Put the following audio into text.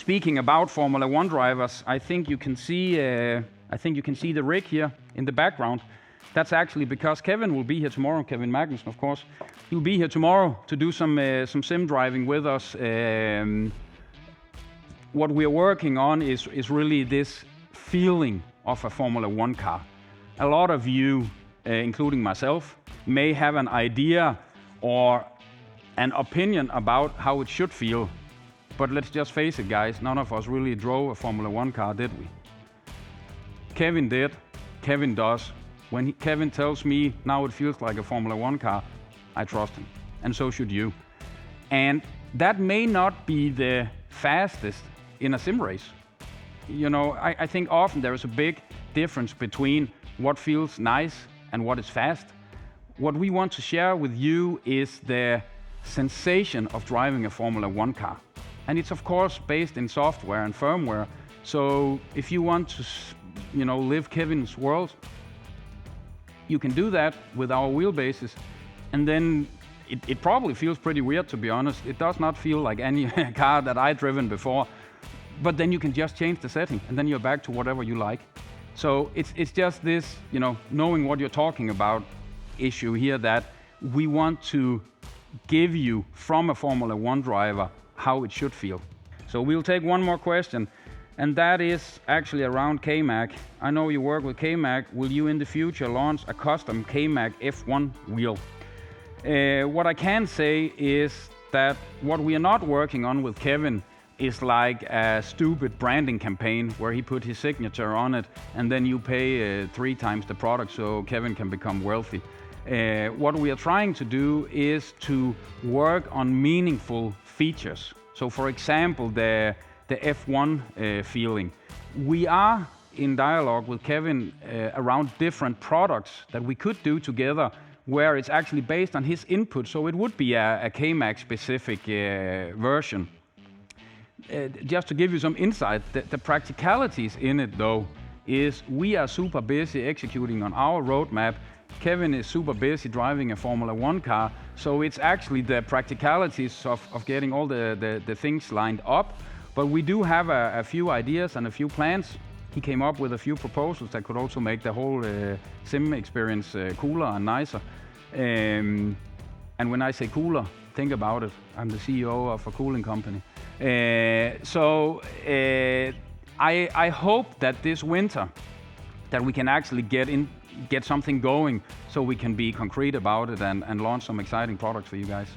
Speaking about Formula One drivers, I think you can see the rig here in the background. That's actually because Kevin will be here tomorrow. Kevin Magnussen, of course, he'll be here tomorrow to do some sim driving with us. What we are working on is really this feeling of a Formula One car. A lot of you, including myself, may have an idea or an opinion about how it should feel. But let's just face it, guys, none of us really drove a Formula One car, did we? Kevin did, Kevin does. When Kevin tells me now it feels like a Formula One car, I trust him, and so should you. And that may not be the fastest in a sim race. You know, I think often there is a big difference between what feels nice and what is fast. What we want to share with you is the sensation of driving a Formula One car. And it's of course based in software and firmware. So if you want to, live Kevin's world, you can do that with our wheelbases. And then it probably feels pretty weird, to be honest. It does not feel like any car that I've driven before. But then you can just change the setting and then you're back to whatever you like. So it's just this, knowing what you're talking about issue here, that we want to give you from a Formula One driver how it should feel. So we'll take one more question, and that is actually around K-Mag. I know you work with K-Mag. Will you in the future launch a custom K-Mag F1 wheel? What I can say is that what we are not working on with Kevin is like a stupid branding campaign where he put his signature on it and then you pay 3 times the product so Kevin can become wealthy. What we are trying to do is to work on meaningful features. So for example, the F1 feeling. We are in dialogue with Kevin around different products that we could do together where it's actually based on his input. So it would be a K-Mag specific version. Just to give you some insight, the practicalities in it though is we are super busy executing on our roadmap. Kevin is super busy driving a Formula One car, so it's actually the practicalities of getting all the things lined up. But we do have a few ideas and a few plans. He came up with a few proposals that could also make the whole sim experience cooler and nicer. And when I say cooler, think about it. I'm the CEO of a cooling company. I hope that this winter that we can actually get something going so we can be concrete about it and launch some exciting products for you guys.